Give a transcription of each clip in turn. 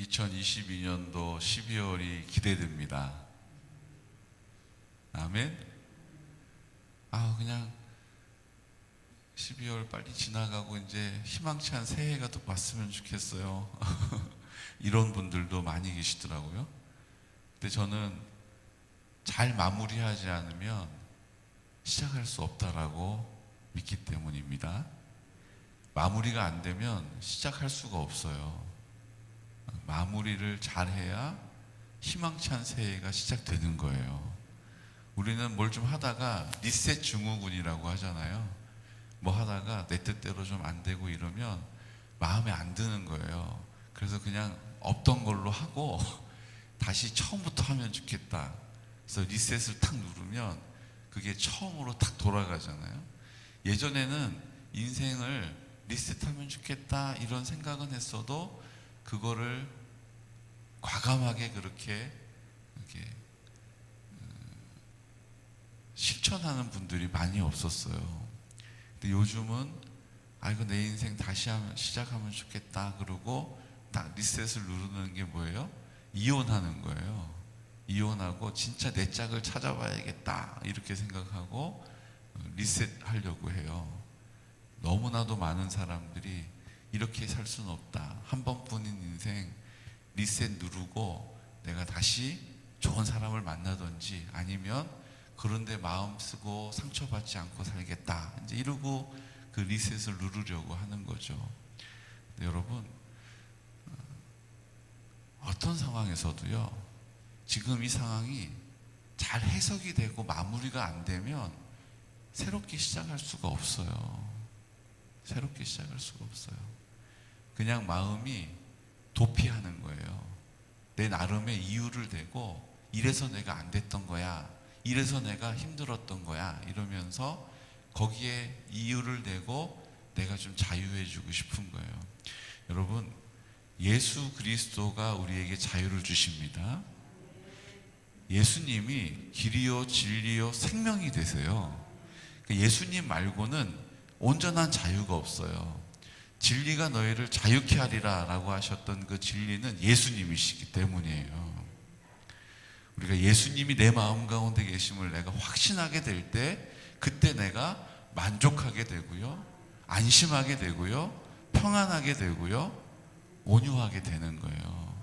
2022년도 12월이 기대됩니다. 아멘. 그냥 12월 빨리 지나가고 이제 희망찬 새해가 또 왔으면 좋겠어요. 이런 분들도 많이 계시더라고요. 근데 저는 잘 마무리하지 않으면 시작할 수 없다라고 믿기 때문입니다. 마무리가 안 되면 시작할 수가 없어요. 마무리를 잘해야 희망찬 새해가 시작되는 거예요. 우리는 뭘 좀 하다가 리셋 증후군이라고 하잖아요. 뭐 하다가 내 뜻대로 좀 안 되고 이러면 마음에 안 드는 거예요. 그래서 그냥 없던 걸로 하고 다시 처음부터 하면 좋겠다. 그래서 리셋을 탁 누르면 그게 처음으로 탁 돌아가잖아요. 예전에는 인생을 리셋하면 좋겠다 이런 생각은 했어도 그거를 과감하게 그렇게 실천하는 분들이 많이 없었어요. 근데 요즘은 이거 내 인생 다시 시작하면 좋겠다 그러고 딱 리셋을 누르는 게 뭐예요? 이혼하는 거예요. 이혼하고 진짜 내 짝을 찾아봐야겠다 이렇게 생각하고 리셋하려고 해요. 너무나도 많은 사람들이 이렇게 살 수는 없다. 한 번뿐인 인생 리셋 누르고 내가 다시 좋은 사람을 만나든지 아니면 그런데 마음 쓰고 상처받지 않고 살겠다. 이제 이러고 그 리셋을 누르려고 하는 거죠. 근데 여러분, 어떤 상황에서도요, 지금 이 상황이 잘 해석이 되고 마무리가 안 되면 새롭게 시작할 수가 없어요. 새롭게 시작할 수가 없어요. 그냥 마음이 도피하는 거예요. 내 나름의 이유를 대고 이래서 내가 안 됐던 거야. 이래서 내가 힘들었던 거야. 이러면서 거기에 이유를 대고 내가 좀 자유해지고 싶은 거예요. 여러분, 예수 그리스도가 우리에게 자유를 주십니다. 예수님이 길이요 진리요 생명이 되세요. 예수님 말고는 온전한 자유가 없어요. 진리가 너희를 자유케 하리라 라고 하셨던 그 진리는 예수님이시기 때문이에요. 우리가 예수님이 내 마음 가운데 계심을 내가 확신하게 될 때 그때 내가 만족하게 되고요, 안심하게 되고요, 평안하게 되고요, 온유하게 되는 거예요.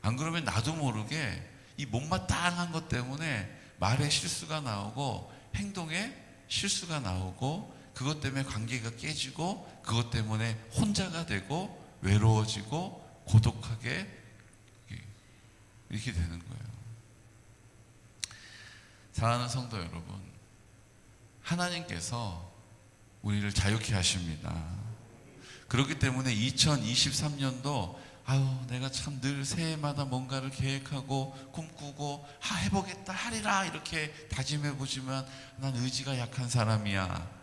안 그러면 나도 모르게 이 못마땅한 것 때문에 말에 실수가 나오고 행동에 실수가 나오고 그것 때문에 관계가 깨지고 그것 때문에 혼자가 되고 외로워지고 고독하게 이렇게 되는 거예요. 사랑하는 성도 여러분, 하나님께서 우리를 자유케 하십니다. 그렇기 때문에 2023년도 내가 참 늘 새해마다 뭔가를 계획하고 꿈꾸고 해보겠다 하리라 이렇게 다짐해보지만 난 의지가 약한 사람이야.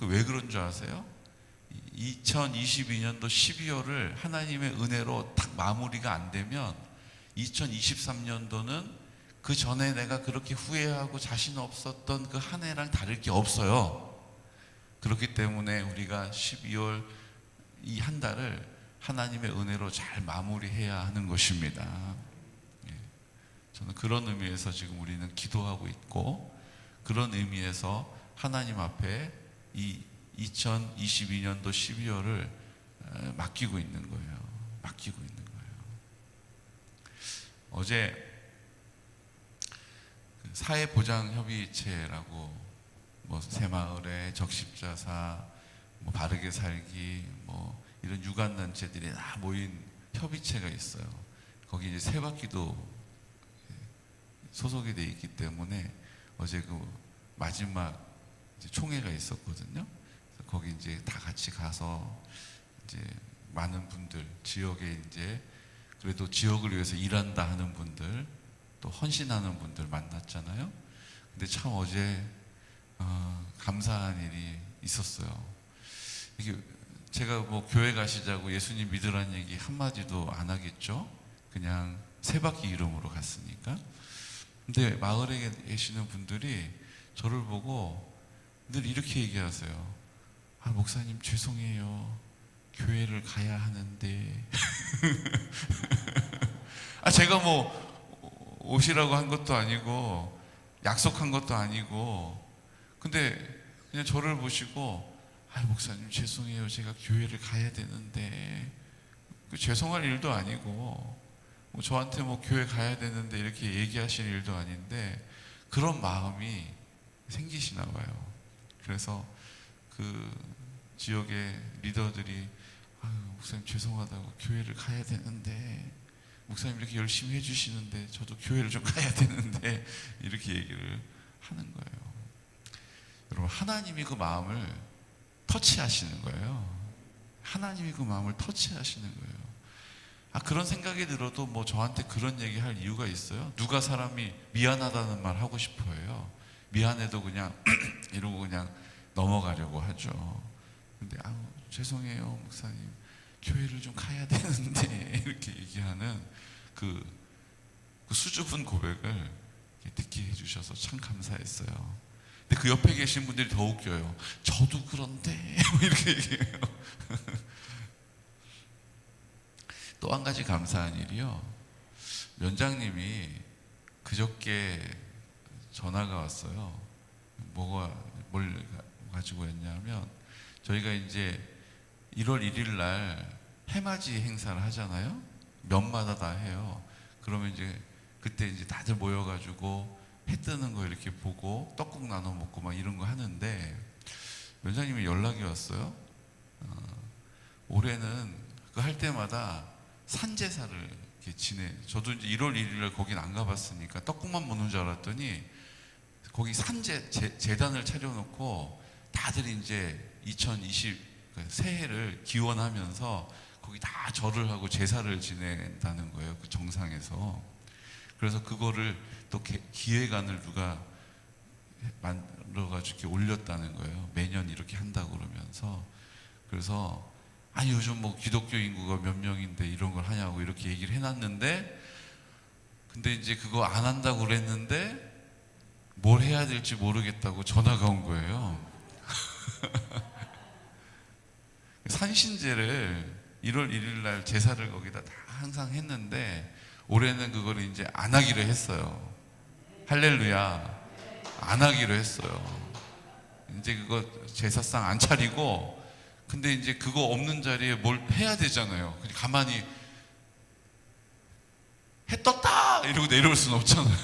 왜 그런 줄 아세요? 2022년도 12월을 하나님의 은혜로 딱 마무리가 안 되면 2023년도는 그 전에 내가 그렇게 후회하고 자신 없었던 그 한 해랑 다를 게 없어요. 그렇기 때문에 우리가 12월 이 한 달을 하나님의 은혜로 잘 마무리해야 하는 것입니다. 저는 그런 의미에서 지금 우리는 기도하고 있고 그런 의미에서 하나님 앞에 이 2022년도 12월을 맡기고 있는 거예요. 맡기고 있는 거예요. 어제 사회보장협의체라고 새마을회, 적십자사, 바르게 살기, 이런 유관단체들이 다 모인 협의체가 있어요. 거기 이제 새바퀴도 소속이 돼 있기 때문에 어제 그 마지막 이제 총회가 있었거든요. 그래서 거기 이제 다 같이 가서 이제 많은 분들, 지역에 이제 그래도 지역을 위해서 일한다 하는 분들, 또 헌신하는 분들 만났잖아요. 근데 참 어제 감사한 일이 있었어요. 이게 제가 교회 가시자고 예수님 믿으라는 얘기 한마디도 안 하겠죠. 그냥 새바퀴 이름으로 갔으니까. 근데 마을에 계시는 분들이 저를 보고 늘 이렇게 얘기하세요. 목사님 죄송해요. 교회를 가야 하는데 제가 뭐 오시라고 한 것도 아니고 약속한 것도 아니고, 근데 그냥 저를 보시고 목사님 죄송해요, 제가 교회를 가야 되는데, 죄송할 일도 아니고 뭐 저한테 뭐 교회 가야 되는데 이렇게 얘기하실 일도 아닌데 그런 마음이 생기시나 봐요. 그래서 그 지역의 리더들이 목사님 죄송하다고 교회를 가야 되는데, 목사님 이렇게 열심히 해주시는데 저도 교회를 좀 가야 되는데 이렇게 얘기를 하는 거예요. 여러분, 하나님이 그 마음을 터치하시는 거예요. 하나님이 그 마음을 터치하시는 거예요. 그런 생각이 들어도 뭐 저한테 그런 얘기 할 이유가 있어요? 누가 사람이 미안하다는 말 하고 싶어 해요? 미안해도 그냥 이러고 그냥 넘어가려고 하죠. 근데 죄송해요 목사님, 교회를 좀 가야 되는데 이렇게 얘기하는 그 수줍은 고백을 듣게 해주셔서 참 감사했어요. 근데 그 옆에 계신 분들이 더 웃겨요. 저도 그런데 이렇게 얘기해요. 또 한 가지 감사한 일이요, 면장님이 그저께 전화가 왔어요. 뭘 가지고 했냐면, 저희가 이제 1월 1일 날 해맞이 행사를 하잖아요. 면마다 다 해요. 그러면 이제 그때 이제 다들 모여가지고 해 뜨는 거 이렇게 보고 떡국 나눠 먹고 막 이런 거 하는데, 면장님이 연락이 왔어요. 올해는 그 할 때마다 산제사를 이렇게 저도 이제 1월 1일 날 거긴 안 가봤으니까 떡국만 먹는 줄 알았더니 거기 재단을 차려놓고 다들 이제 2020 새해를 기원하면서 거기 다 절을 하고 제사를 지낸다는 거예요. 그 정상에서. 그래서 그거를 또 기획안을 누가 만들어가지고 이렇게 올렸다는 거예요. 매년 이렇게 한다고 그러면서. 그래서 요즘 뭐 기독교 인구가 몇 명인데 이런 걸 하냐고 이렇게 얘기를 해놨는데, 근데 이제 그거 안 한다고 그랬는데 뭘 해야 될지 모르겠다고 전화가 온 거예요. 산신제를 1월 1일 날 제사를 거기다 다 항상 했는데 올해는 그걸 이제 안 하기로 했어요. 할렐루야. 안 하기로 했어요. 이제 그거 제사상 안 차리고, 근데 이제 그거 없는 자리에 뭘 해야 되잖아요. 그냥 가만히 해 떴다 이러고 내려올 수는 없잖아요.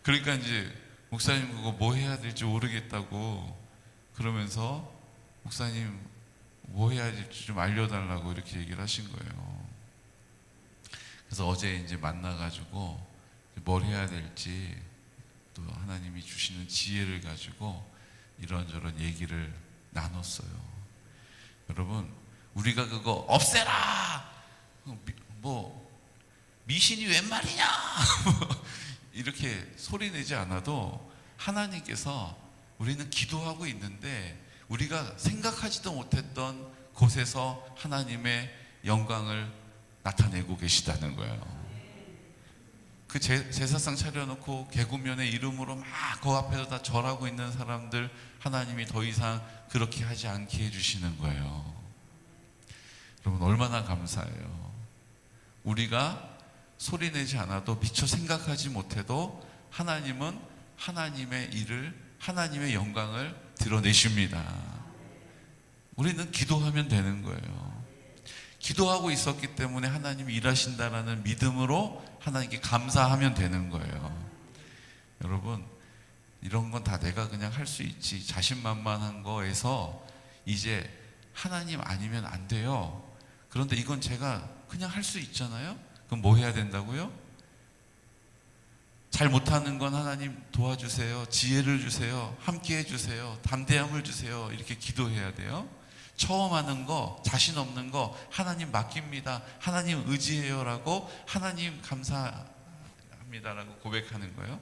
그러니까 이제 목사님 그거 뭐 해야 될지 모르겠다고 그러면서, 목사님 뭐 해야 될지 좀 알려달라고 이렇게 얘기를 하신 거예요. 그래서 어제 이제 만나가지고 뭘 해야 될지 또 하나님이 주시는 지혜를 가지고 이런저런 얘기를 나눴어요. 여러분, 우리가 그거 없애라! 미신이 웬 말이냐! 이렇게 소리 내지 않아도 하나님께서, 우리는 기도하고 있는데 우리가 생각하지도 못했던 곳에서 하나님의 영광을 나타내고 계시다는 거예요. 그 제사상 차려놓고 개구면의 이름으로 막 그 앞에서 다 절하고 있는 사람들, 하나님이 더 이상 그렇게 하지 않게 해주시는 거예요. 여러분, 얼마나 감사해요. 우리가 소리내지 않아도, 미처 생각하지 못해도 하나님은 하나님의 일을, 하나님의 영광을 드러내십니다. 우리는 기도하면 되는 거예요. 기도하고 있었기 때문에 하나님이 일하신다라는 믿음으로 하나님께 감사하면 되는 거예요. 여러분, 이런 건 다 내가 그냥 할 수 있지, 자신만만한 거에서 이제 하나님 아니면 안 돼요. 그런데 이건 제가 그냥 할 수 있잖아요. 그럼 뭐 해야 된다고요? 잘 못하는 건 하나님 도와주세요, 지혜를 주세요, 함께 해주세요, 담대함을 주세요, 이렇게 기도해야 돼요. 처음 하는 거, 자신 없는 거 하나님 맡깁니다, 하나님 의지해요라고, 하나님 감사합니다라고 고백하는 거예요.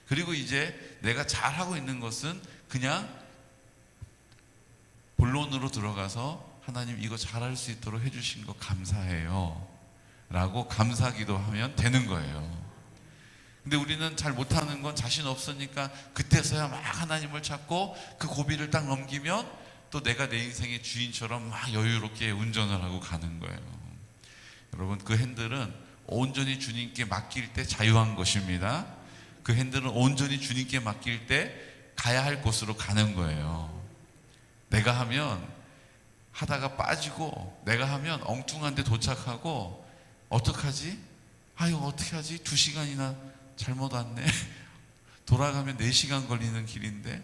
그리고 이제 내가 잘하고 있는 것은 그냥 본론으로 들어가서, 하나님 이거 잘할 수 있도록 해주신 거 감사해요 라고 감사기도 하면 되는 거예요. 근데 우리는 잘 못하는 건 자신 없으니까 그때서야 막 하나님을 찾고 그 고비를 딱 넘기면 또 내가 내 인생의 주인처럼 막 여유롭게 운전을 하고 가는 거예요. 여러분, 그 핸들은 온전히 주님께 맡길 때 자유한 것입니다. 그 핸들은 온전히 주님께 맡길 때 가야 할 곳으로 가는 거예요. 내가 하면 하다가 빠지고, 내가 하면 엉뚱한 데 도착하고, 어떡하지? 아유, 어떻게 하지? 2시간이나 잘못 왔네. 돌아가면 4시간 걸리는 길인데,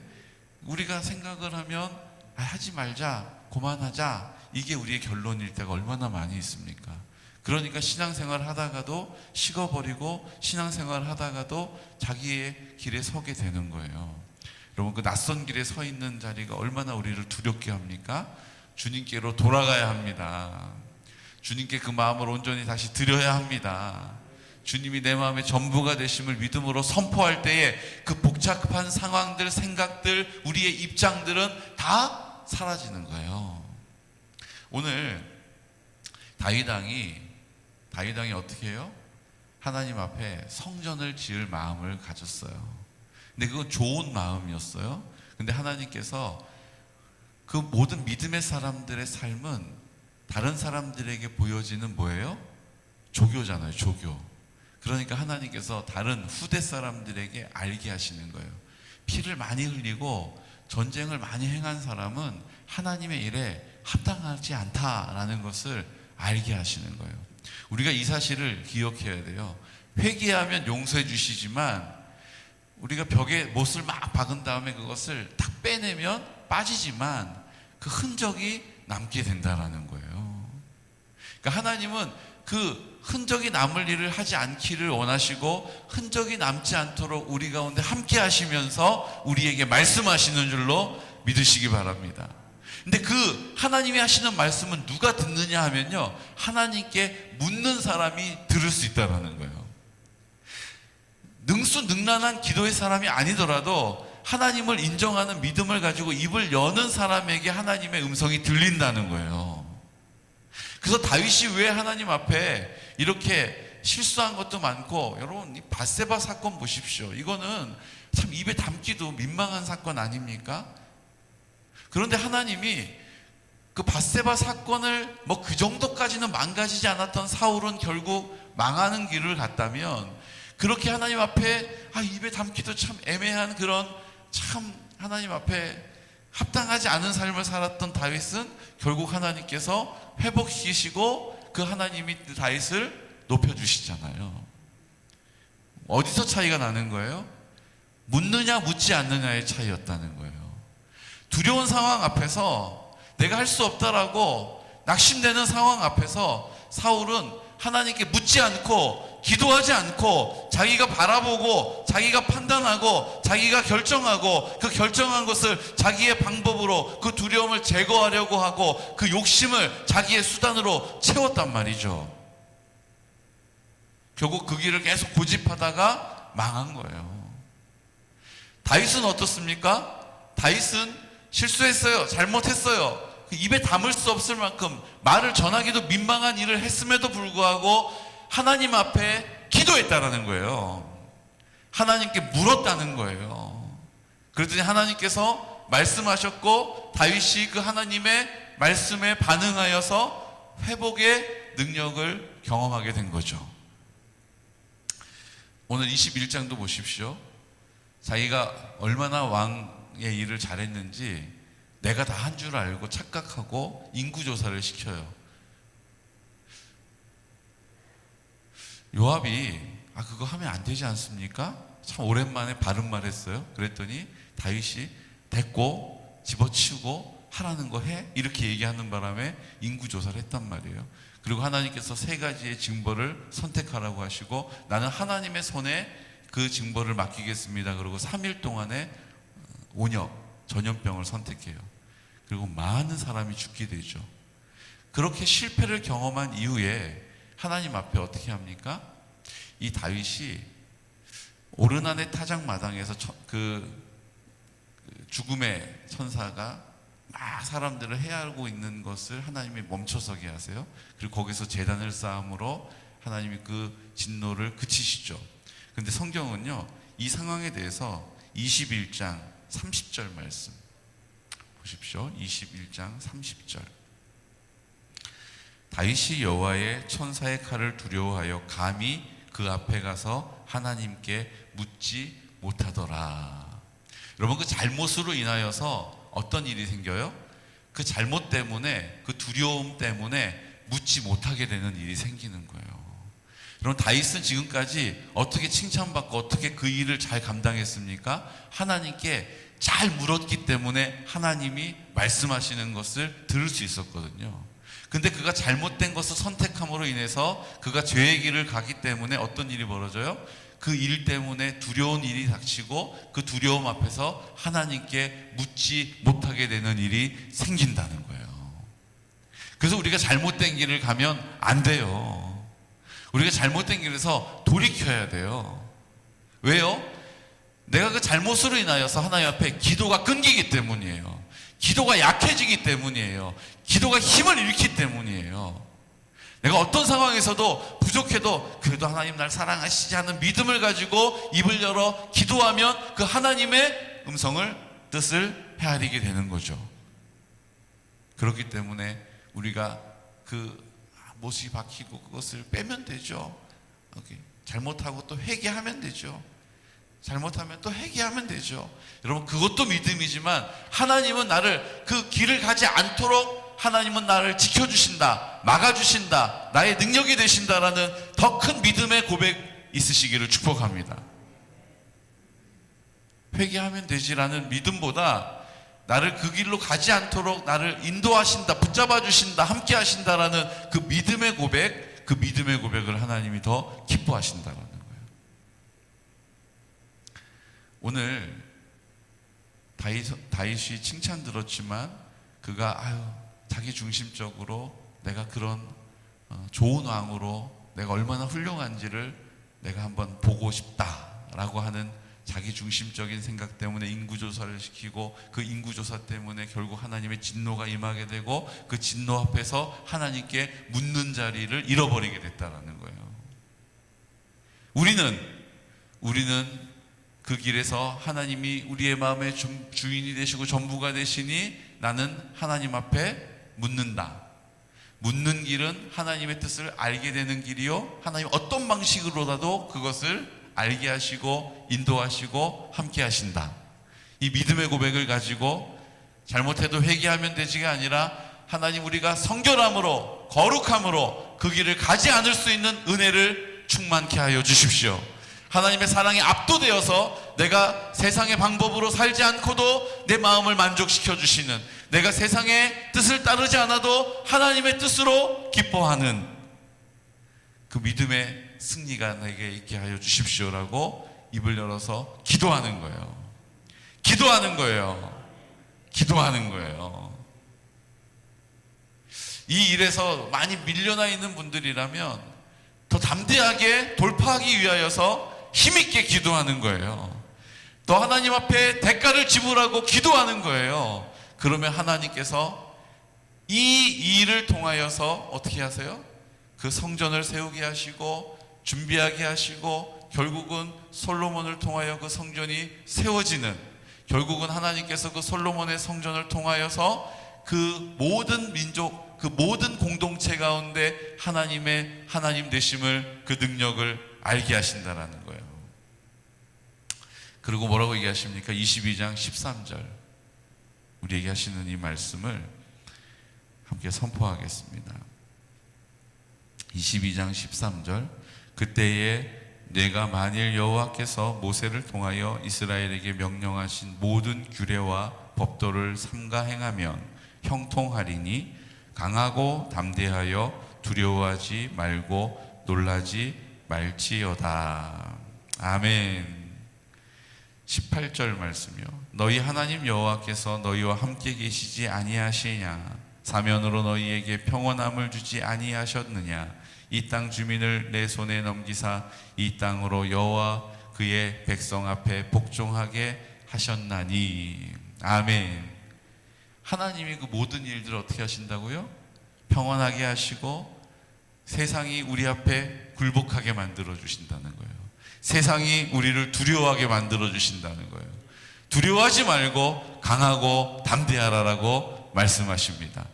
우리가 생각을 하면 하지 말자, 그만하자, 이게 우리의 결론일 때가 얼마나 많이 있습니까? 그러니까 신앙생활 하다가도 식어버리고, 신앙생활 하다가도 자기의 길에 서게 되는 거예요. 여러분, 그 낯선 길에 서 있는 자리가 얼마나 우리를 두렵게 합니까? 주님께로 돌아가야 합니다. 주님께 그 마음을 온전히 다시 드려야 합니다. 주님이 내 마음의 전부가 되심을 믿음으로 선포할 때에 그 복잡한 상황들, 생각들, 우리의 입장들은 다 사라지는 거예요. 오늘 다윗 왕이 어떻게 해요? 하나님 앞에 성전을 지을 마음을 가졌어요. 근데 그건 좋은 마음이었어요. 근데 하나님께서 그 모든 믿음의 사람들의 삶은 다른 사람들에게 보여지는 뭐예요? 조교잖아요, 조교. 그러니까 하나님께서 다른 후대 사람들에게 알게 하시는 거예요. 피를 많이 흘리고 전쟁을 많이 행한 사람은 하나님의 일에 합당하지 않다라는 것을 알게 하시는 거예요. 우리가 이 사실을 기억해야 돼요. 회개하면 용서해 주시지만 우리가 벽에 못을 막 박은 다음에 그것을 딱 빼내면 빠지지만 그 흔적이 남게 된다라는 거예요. 그러니까 하나님은 그 흔적이 남을 일을 하지 않기를 원하시고, 흔적이 남지 않도록 우리 가운데 함께 하시면서 우리에게 말씀하시는 줄로 믿으시기 바랍니다. 근데 그 하나님이 하시는 말씀은 누가 듣느냐 하면요, 하나님께 묻는 사람이 들을 수 있다는 거예요. 능수능란한 기도의 사람이 아니더라도 하나님을 인정하는 믿음을 가지고 입을 여는 사람에게 하나님의 음성이 들린다는 거예요. 그래서 다윗이 왜 하나님 앞에 이렇게 실수한 것도 많고, 여러분 이 밧세바 사건 보십시오. 이거는 참 입에 담기도 민망한 사건 아닙니까? 그런데 하나님이 그 밧세바 사건을 뭐 그 정도까지는 망가지지 않았던 사울은 결국 망하는 길을 갔다면, 그렇게 하나님 앞에 입에 담기도 참 애매한 그런 참 하나님 앞에 합당하지 않은 삶을 살았던 다윗은 결국 하나님께서 회복시키시고 그 하나님이 다윗을 높여주시잖아요. 어디서 차이가 나는 거예요? 묻느냐 묻지 않느냐의 차이였다는 거예요. 두려운 상황 앞에서 내가 할 수 없다라고 낙심되는 상황 앞에서 사울은 하나님께 묻지 않고 기도하지 않고 자기가 바라보고 자기가 판단하고 자기가 결정하고 그 결정한 것을 자기의 방법으로 그 두려움을 제거하려고 하고 그 욕심을 자기의 수단으로 채웠단 말이죠. 결국 그 길을 계속 고집하다가 망한 거예요. 다윗은 어떻습니까? 다윗은 실수했어요. 잘못했어요. 입에 담을 수 없을 만큼 말을 전하기도 민망한 일을 했음에도 불구하고 하나님 앞에 기도했다라는 거예요. 하나님께 물었다는 거예요. 그랬더니 하나님께서 말씀하셨고 다윗이 그 하나님의 말씀에 반응하여서 회복의 능력을 경험하게 된 거죠. 오늘 21장도 보십시오. 자기가 얼마나 왕의 일을 잘했는지 내가 다 한 줄 알고 착각하고 인구조사를 시켜요. 요압이 그거 하면 안 되지 않습니까? 참 오랜만에 바른 말 했어요. 그랬더니 다윗이 됐고 집어치우고 하라는 거 해? 이렇게 얘기하는 바람에 인구조사를 했단 말이에요. 그리고 하나님께서 3가지의 징벌을 선택하라고 하시고 나는 하나님의 손에 그 징벌을 맡기겠습니다. 그리고 3일 동안에 온역, 전염병을 선택해요. 그리고 많은 사람이 죽게 되죠. 그렇게 실패를 경험한 이후에 하나님 앞에 어떻게 합니까? 이 다윗이 오르난의 타작마당에서 그 죽음의 천사가 막 사람들을 해하고 있는 것을 하나님이 멈춰서게 하세요. 그리고 거기서 제단을 쌓음으로 하나님이 그 진노를 그치시죠. 근데 성경은요, 이 상황에 대해서 21장 30절 말씀 보십시오. 21장 30절. 다윗이 여호와의 천사의 칼을 두려워하여 감히 그 앞에 가서 하나님께 묻지 못하더라. 여러분, 그 잘못으로 인하여서 어떤 일이 생겨요? 그 잘못 때문에, 그 두려움 때문에 묻지 못하게 되는 일이 생기는 거예요. 여러분, 다윗은 지금까지 어떻게 칭찬받고 어떻게 그 일을 잘 감당했습니까? 하나님께 잘 물었기 때문에 하나님이 말씀하시는 것을 들을 수 있었거든요. 근데 그가 잘못된 것을 선택함으로 인해서 그가 죄의 길을 가기 때문에 어떤 일이 벌어져요? 그 일 때문에 두려운 일이 닥치고 그 두려움 앞에서 하나님께 묻지 못하게 되는 일이 생긴다는 거예요. 그래서 우리가 잘못된 길을 가면 안 돼요. 우리가 잘못된 길에서 돌이켜야 돼요. 왜요? 내가 그 잘못으로 인하여서 하나님 앞에 기도가 끊기기 때문이에요. 기도가 약해지기 때문이에요. 기도가 힘을 잃기 때문이에요. 내가 어떤 상황에서도 부족해도 그래도 하나님 날 사랑하시지 않은 믿음을 가지고 입을 열어 기도하면 그 하나님의 음성을, 뜻을 헤아리게 되는 거죠. 그렇기 때문에 우리가 그 못이 박히고 그것을 빼면 되죠. 잘못하고 또 회개하면 되죠. 잘못하면 또 회개하면 되죠. 여러분, 그것도 믿음이지만 하나님은 나를 그 길을 가지 않도록 하나님은 나를 지켜주신다, 막아주신다, 나의 능력이 되신다라는 더 큰 믿음의 고백 있으시기를 축복합니다. 회개하면 되지라는 믿음보다 나를 그 길로 가지 않도록 나를 인도하신다, 붙잡아 주신다, 함께 하신다라는 그 믿음의 고백, 그 믿음의 고백을 하나님이 더 기뻐하신다라는 거예요. 오늘 다윗이 칭찬 들었지만 그가 자기 중심적으로 내가 그런 좋은 왕으로 내가 얼마나 훌륭한지를 내가 한번 보고 싶다라고 하는 자기 중심적인 생각 때문에 인구조사를 시키고 그 인구조사 때문에 결국 하나님의 진노가 임하게 되고 그 진노 앞에서 하나님께 묻는 자리를 잃어버리게 됐다라는 거예요. 우리는 그 길에서 하나님이 우리의 마음의 주인이 되시고 전부가 되시니 나는 하나님 앞에 묻는다. 묻는 길은 하나님의 뜻을 알게 되는 길이요, 하나님 어떤 방식으로라도 그것을 알게 하시고 인도하시고 함께 하신다. 이 믿음의 고백을 가지고 잘못해도 회개하면 되지가 아니라 하나님, 우리가 성결함으로 거룩함으로 그 길을 가지 않을 수 있는 은혜를 충만케 하여 주십시오. 하나님의 사랑에 압도되어서 내가 세상의 방법으로 살지 않고도 내 마음을 만족시켜 주시는, 내가 세상의 뜻을 따르지 않아도 하나님의 뜻으로 기뻐하는 그 믿음의 승리가 내게 있게 하여 주십시오라고 입을 열어서 기도하는 거예요. 기도하는 거예요. 기도하는 거예요. 이 일에서 많이 밀려나 있는 분들이라면 더 담대하게 돌파하기 위하여서 힘있게 기도하는 거예요. 또 하나님 앞에 대가를 지불하고 기도하는 거예요. 그러면 하나님께서 이 일을 통하여서 어떻게 하세요? 그 성전을 세우게 하시고 준비하게 하시고 결국은 솔로몬을 통하여 그 성전이 세워지는, 결국은 하나님께서 그 솔로몬의 성전을 통하여서 그 모든 민족, 그 모든 공동체 가운데 하나님의 하나님 되심을, 그 능력을 알게 하신다라는 거예요. 그리고 뭐라고 얘기하십니까? 22장 13절 우리에게 하시는 이 말씀을 함께 선포하겠습니다. 22장 13절 그때에 내가 만일 여호와께서 모세를 통하여 이스라엘에게 명령하신 모든 규례와 법도를 삼가 행하면 형통하리니 강하고 담대하여 두려워하지 말고 놀라지 말지어다. 아멘. 18절 말씀이요. 너희 하나님 여호와께서 너희와 함께 계시지 아니하시냐? 사면으로 너희에게 평온함을 주지 아니하셨느냐? 이 땅 주민을 내 손에 넘기사 이 땅으로 여호와 그의 백성 앞에 복종하게 하셨나니. 아멘. 하나님이 그 모든 일들을 어떻게 하신다고요? 평온하게 하시고 세상이 우리 앞에 굴복하게 만들어 주신다는 거예요. 세상이 우리를 두려워하게 만들어 주신다는 거예요. 두려워하지 말고 강하고 담대하라라고 말씀하십니다.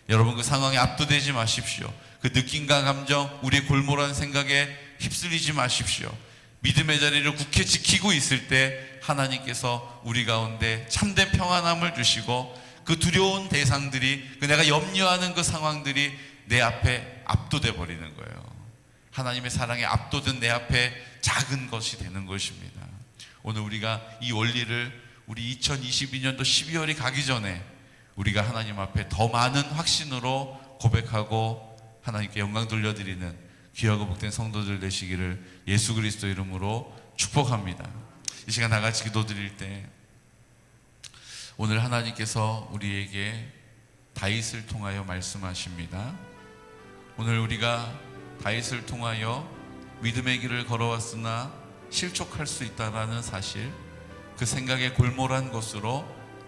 여러분, 그 상황에 압도되지 마십시오. 그 느낌과 감정, 우리의 골몰한 생각에 휩쓸리지 마십시오. 믿음의 자리를 굳게 지키고 있을 때 하나님께서 우리 가운데 참된 평안함을 주시고, 그 두려운 대상들이, 그 내가 염려하는 그 상황들이 내 앞에 압도돼 버리는 거예요. 하나님의 사랑에 압도된 내 앞에 작은 것이 되는 것입니다. 오늘 우리가 이 원리를 우리 2022년도 12월이 가기 전에 우리가 하나님 앞에 더 많은 확신으로 고백하고 하나님께 영광 돌려드리는 귀하고 복된 성도들 되시기를 예수 그리스도 이름으로 축복합니다. 이 시간 다 같이 기도드릴 때, 오늘 하나님께서 우리에게 다윗을 통하여 말씀하십니다. 오늘 우리가 다윗을 통하여 믿음의 길을 걸어왔으나 실족할 수 있다라는 사실, 그 생각에 골몰한 것으로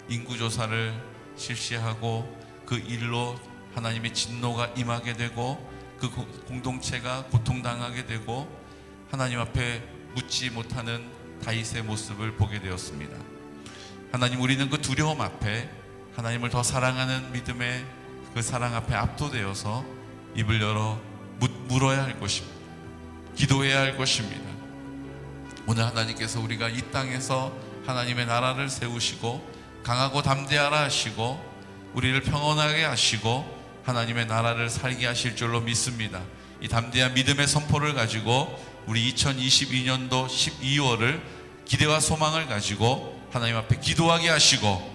인구조사를 실시하고 그 일로 하나님의 진노가 임하게 되고 그 공동체가 고통당하게 되고 하나님 앞에 묻지 못하는 다윗의 모습을 보게 되었습니다. 하나님, 우리는 그 두려움 앞에 하나님을 더 사랑하는 믿음의 그 사랑 앞에 압도되어서 입을 열어 물어야 할 것입니다. 기도해야 할 것입니다. 오늘 하나님께서 우리가 이 땅에서 하나님의 나라를 세우시고 강하고 담대하라 하시고 우리를 평온하게 하시고 하나님의 나라를 살게 하실 줄로 믿습니다. 이 담대한 믿음의 선포를 가지고 우리 2022년도 12월을 기대와 소망을 가지고 하나님 앞에 기도하게 하시고,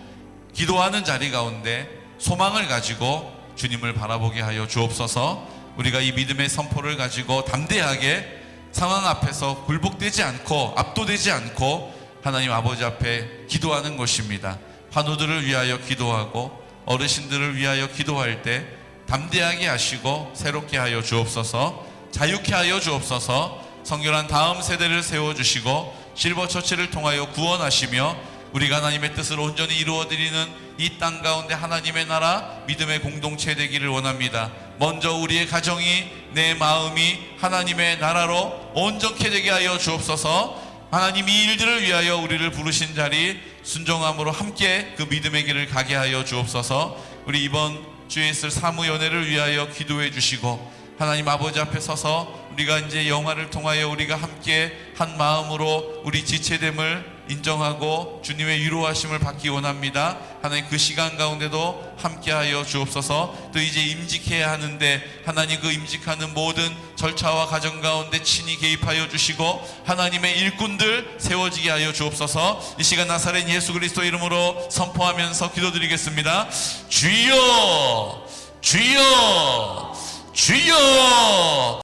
기도하는 자리 가운데 소망을 가지고 주님을 바라보게 하여 주옵소서. 우리가 이 믿음의 선포를 가지고 담대하게 상황 앞에서 굴복되지 않고 압도되지 않고 하나님 아버지 앞에 기도하는 것입니다. 환우들을 위하여 기도하고 어르신들을 위하여 기도할 때 담대하게 하시고 새롭게 하여 주옵소서. 자유케 하여 주옵소서. 성결한 다음 세대를 세워주시고 실버처치를 통하여 구원하시며 우리가 하나님의 뜻을 온전히 이루어드리는 이 땅 가운데 하나님의 나라 믿음의 공동체 되기를 원합니다. 먼저 우리의 가정이, 내 마음이 하나님의 나라로 온전케 되게 하여 주옵소서. 하나님, 이 일들을 위하여 우리를 부르신 자리 순종함으로 함께 그 믿음의 길을 가게 하여 주옵소서. 우리 이번 주에 있을 사무연회를 위하여 기도해 주시고 하나님 아버지 앞에 서서 우리가 이제 영화를 통하여 우리가 함께 한 마음으로 우리 지체됨을 인정하고 주님의 위로하심을 받기 원합니다. 하나님, 그 시간 가운데도 함께하여 주옵소서. 또 이제 임직해야 하는데 하나님, 그 임직하는 모든 절차와 과정 가운데 친히 개입하여 주시고 하나님의 일꾼들 세워지게 하여 주옵소서. 이 시간 나사렛 예수 그리스도 이름으로 선포하면서 기도드리겠습니다. 주여, 주여, 주여.